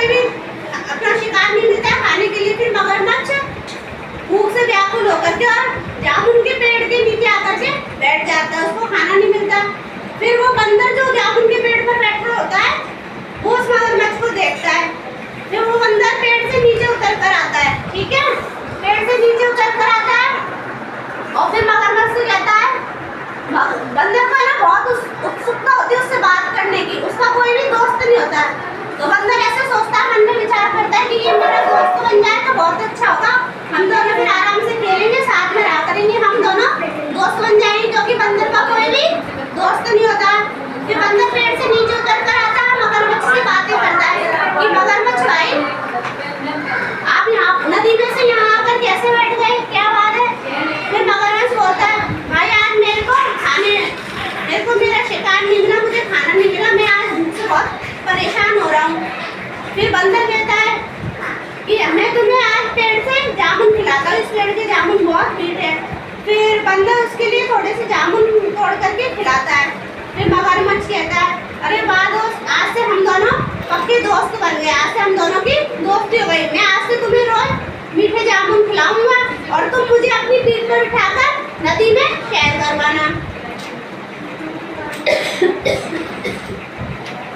कोई भी अपना शिकार नहीं मिलता है खाने के लिए, फिर मगरमच्छ भूख से व्याकुल होकर के और जामुन के पेड़ के नीचे आकर के बैठ जाता है, उसको खाना नहीं मिलता। फिर वो बंदर जो जामुन के पेड़ पर बैठा होता है वो उस मगरमच्छ को देखता है। फिर वो बंदर पेड़ से नीचे उतर कर आता है, ठीक है, पेड़ से नीचे उतर कर आता है और फिर मगरमच्छ से कहता है, बंदर को ना बहुत उत्सुकता होती है उससे बात करने की, उसका कोई भी दोस्त नहीं होता है। तो बंदर ऐसे सोचता है, मन में विचार करता है कि ये मेरा दोस्त बन जाए तो बहुत अच्छा होगा, हम दोनों फिर आराम से खेलेंगे, साथ में रहा करेंगे, हम दोनों दोस्त बन जाएंगे, क्योंकि बंदर का कोई भी दोस्त नहीं होता। फिर बंदर पेड़ से नीचे उतर कर आता है, मगरमच्छ से बातें करता है कि मगरमच्छ भाई आप यहाँ नदी में से यहाँ आकर कैसे बैठ गए, क्या बात है। फिर मगरमच्छ बोलता है, भाई आज मेरे को मेरा शिकार नहीं मिला, मुझे खाना नहीं मिला, मैं आज भूख से बहुत परेशान हो रहा हूँ। फिर बंदर कहता है कि मैं तुम्हें आज पेड़ से जामुन खिलाता हूँ, इस पेड़ के जामुन बहुत मीठे हैं। फिर बंदर उसके लिए थोड़े से जामुन तोड़ करके खिलाता है। फिर मगरमच्छ कहता है, अरे वाह दोस्त, आज से हम दोनों पक्के दोस्त बन गए, आज से हम दोनों की दोस्ती हो गई, मैं आज से तुम्हें रोज मीठे जामुन खिलाऊंगा और तुम मुझे अपनी पीठ पर उठाकर नदी में सैर करवाना।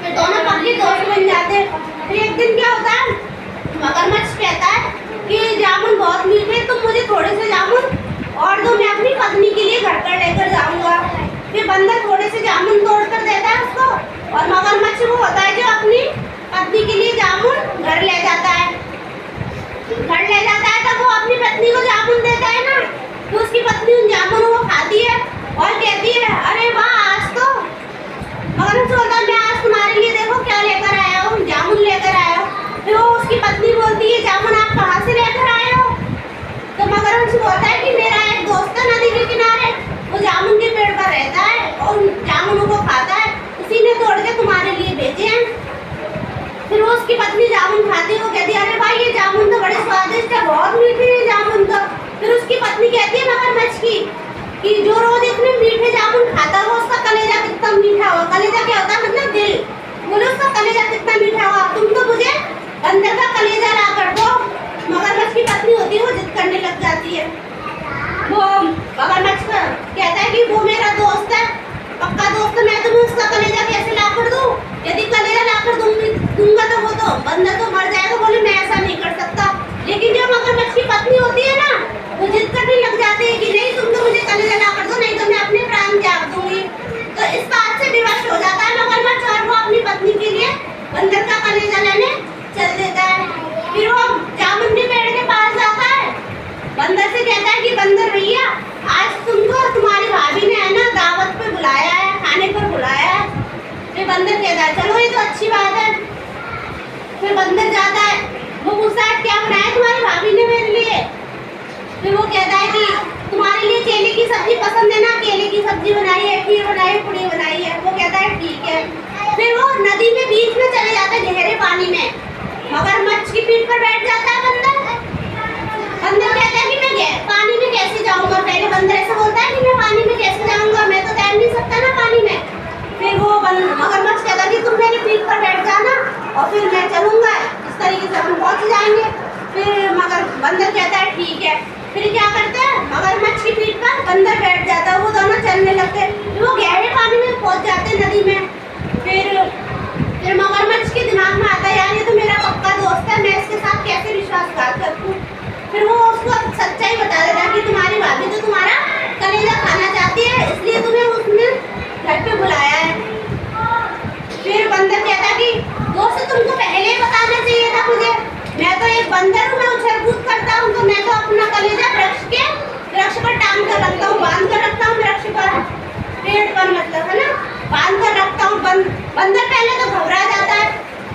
फिर दोनों पक्के दोस्त बन जाते हैं। फिर एक दिन क्या होता है, मगरमच्छ कहता है कि जामुन बहुत मीठे, तुम मुझे थोड़े से जामुन और दो, मैं अपनी पत्नी के लिए घर पर लेकर जाऊंगा। फिर बंदर थोड़े से जामुन तोड़ कर देता है उसको, और मगरमच्छ वो होता है जो अपनी पत्नी के लिए जामुन घर ले जाता है। तब वो अपनी पत्नी को जामुन देता है ना, तो उसकी पत्नी उन जामुनों को खाती है और कहती है, अरे वाह, आज तो मगरमच्छ बोलता है, मैं आज तुम्हारे लिए देखो क्या लेकर आया हूँ, जामुन लेकर आया हूँ। फिर वो उसकी पत्नी बोलती है, जामुन आप कहाँ से लेकर आए हो। तो मगरमच्छ बोलता है कि मेरा एक दोस्त है नदी के किनारे, वो जामुन के पेड़ पर रहता है और जामुनों को खाता है, उसी ने तोड़ के तुम्हारे लिए भेजे हैं। फिर वो उसकी पत्नी जामुन खाती है, वो कहती है, अरे भाई ये जामुन तो बड़े स्वादिष्ट है, बहुत मीठे हैं जामुन तो। फिर उसकी पत्नी कहती है मगरमच्छ की कि जो रोज इतने मीठे जामुन खाता है वो उसका कलेजा कितना मीठा होगा। कलेजा क्या होता है, मतलब दिल, बोले उसका कलेजा कितना मीठा होगा, तुम तो मुझे बंदर का कलेजा ला कर दो। मगरमच्छ की पत्नी होती है वो जिद करने लग जाती है। वो मगरमच्छ कहता है कि वो मेरा दोस्त है, पक्का दोस्त है, मैं तुम्हें उसका कलेजा कैसे ला कर दूँ, यदि कलेजा ला कर दूंगा तो वो तो बंदर तो मर जाएगा। बोले मैं ऐसा नहीं कर सकता। लेकिन जो मगरमच्छ की पत्नी होती है ना, वो जिद करने लग जाती है कि नहीं, तुम तो मुझे कलेजा ला कर दो, नहीं तो मैं अपने प्राण त्याग दूंगी। तो इस बात से विवश हो जाता है मगरमच्छ और वो अपनी पत्नी के लिए बंदर का कलेजा लेने चल देता है। फिर वो जामुन के पेड़ के पास जाता है, बंदर से कहता है कि बंदर भैया, आज तुमको तुम्हारी भाभी ने है ना दावत पे बुलाया है, खाने पर बुलाया है। फिर बंदर कहता है, चलो ये तो अच्छी बात है। फिर बंदर जाता है, वो पूछता है, क्या बनाया तुम्हारी भाभी ने मेरे लिए। फिर वो कहता है कि तुम्हारे लिए केले की सब्जी पसंद है ना, केले की सब्जी बनाई है, खीर बनाई है, पूड़ी बनाई है। वो कहता है ठीक है। फिर वो नदी में बीच में चले जाता है, गहरे पानी में, मगरमच्छ की पीठ पर बैठ जाता है बंदर। बंदर कहता है कि मैं पानी में कैसे जाऊंगा। पहले बंदर ऐसा बोलता है कि मैं पानी में कैसे जाऊंगा, मैं तो तैर नहीं सकता ना पानी में। फिर वो मगरमच्छ कहता है कि तुम मेरी पीठ पर बैठ जाना और फिर मैं चलूंगा, इस तरीके से हम पहुंच जाएंगे। फिर बंदर कहता है ठीक है। फिर क्या करते हैं, मगरमच्छ की पीठ पर बंदर बैठ जाता है, वो दोनों चलने लगते हैं। वो गहरे पानी में पहुंच जाते हैं, नदी में। फिर मगरमच्छ के दिमाग में आता है, यार ये तो मेरा पक्का दोस्त है, मैं इसके साथ कैसे विश्वासघात करूं। फिर वो उसको सच्चाई बता देता है कि तुम्हारी भाभी तो तुम्हारा कलेजा खाना चाहती है, इसलिए तुम्हें उसने घर पे बुलाया है। फिर बंदर कहता है कि दोस्त तुमको पहले ही बताना चाहिए था मुझे, मैं तो एक बंदर हूँ, मैं उछल कूद करता हूँ, तो मैं तो अपना कलेजा वृक्ष पर टांग कर रखता हूँ, बांध कर रखता हूँ वृक्ष पर, पेड़ पर मतलब है ना, बांध कर रखता हूँ। बंदर पहले तो घबरा जाता है,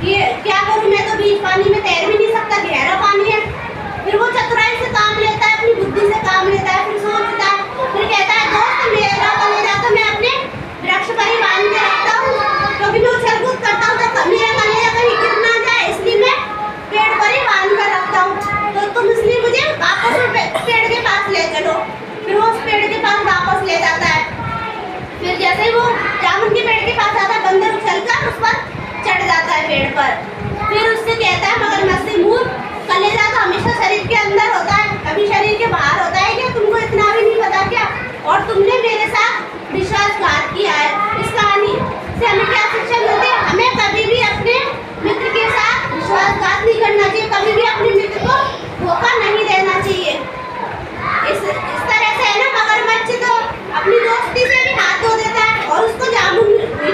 ये क्या करूँ, मैं तो बीच पानी में तैर भी नहीं सकता, गहरा पानी है। फिर वो चतुराई से काम लेता है, अपनी बुद्धि से काम लेता